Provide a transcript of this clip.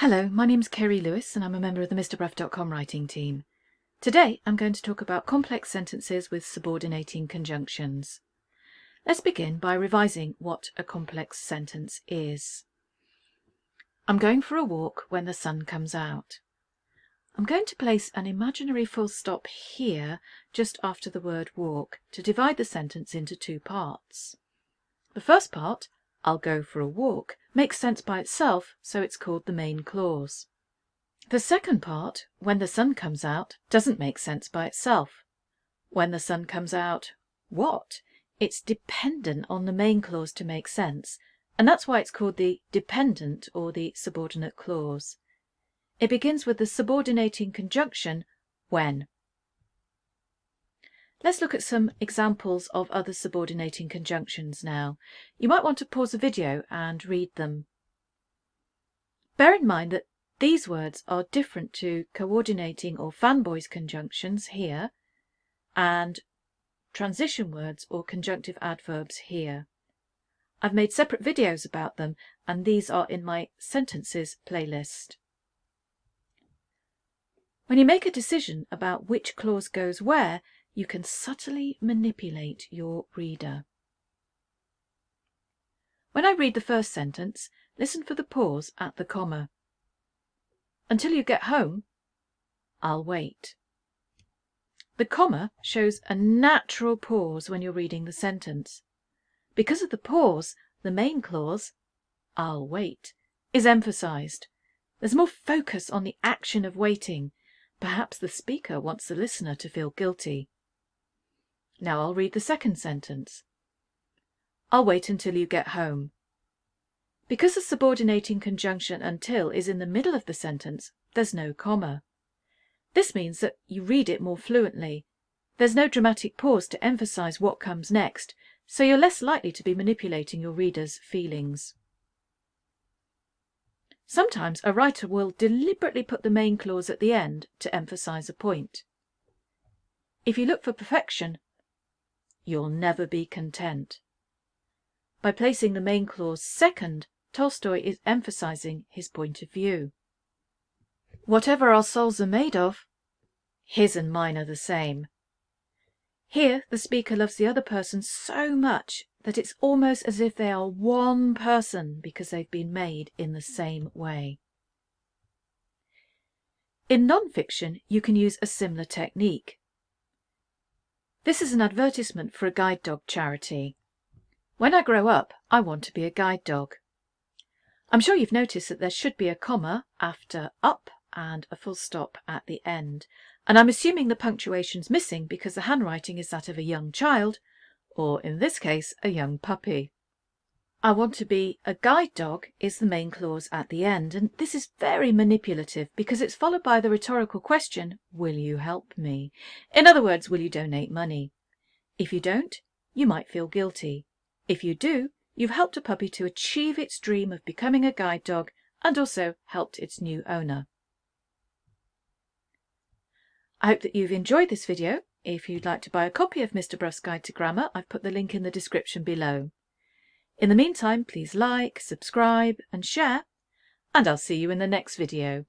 Hello, my name's Kerry and I'm a member of the MrBruff.com writing team. Today I'm going to talk about complex sentences with subordinating conjunctions. Let's begin by revising what a complex sentence is. I'm going for a walk when the sun comes out. I'm going to place an imaginary full stop here just after the word walk to divide the sentence into two parts. The first part, I'll go for a walk, makes sense by itself, so it's called the main clause. The second part, when the sun comes out, doesn't make sense by itself. When the sun comes out, what? It's dependent on the main clause to make sense, and that's why it's called the dependent or the subordinate clause. It begins with the subordinating conjunction when. Let's look at some examples of other subordinating conjunctions now. You might want to pause the video and read them. Bear in mind that these words are different to coordinating or fanboys conjunctions here and transition words or conjunctive adverbs here. I've made separate videos about them and these are in my sentences playlist. When you make a decision about which clause goes where, you can subtly manipulate your reader. When I read the first sentence, listen for the pause at the comma. Until you get home, I'll wait. The comma shows a natural pause when you're reading the sentence. Because of the pause, the main clause, I'll wait, is emphasized. There's more focus on the action of waiting. Perhaps the speaker wants the listener to feel guilty. Now I'll read the second sentence. I'll wait until you get home. Because the subordinating conjunction until is in the middle of the sentence, there's no comma. This means that you read it more fluently. There's no dramatic pause to emphasize what comes next, so you're less likely to be manipulating your reader's feelings. Sometimes a writer will deliberately put the main clause at the end to emphasize a point. If you look for perfection, you'll never be content. By placing the main clause second, Tolstoy is emphasizing his point of view. Whatever our souls are made of, his and mine are the same. Here the speaker loves the other person so much that it's almost as if they are one person because they've been made in the same way. In non-fiction, you can use a similar technique. This is an advertisement for a guide dog charity. When I grow up, I want to be a guide dog. I'm sure you've noticed that there should be a comma after up and a full stop at the end, and I'm assuming the punctuation's missing because the handwriting is that of a young child, or in this case, a young puppy. I want to be a guide dog is the main clause at the end, and this is very manipulative because it's followed by the rhetorical question, will you help me? In other words, will you donate money? If you don't, you might feel guilty. If you do, you've helped a puppy to achieve its dream of becoming a guide dog and also helped its new owner. I hope that you've enjoyed this video. If you'd like to buy a copy of Mr. Bruff's Guide to Grammar, I've put the link in the description below. In the meantime, please like, subscribe and share, and I'll see you in the next video.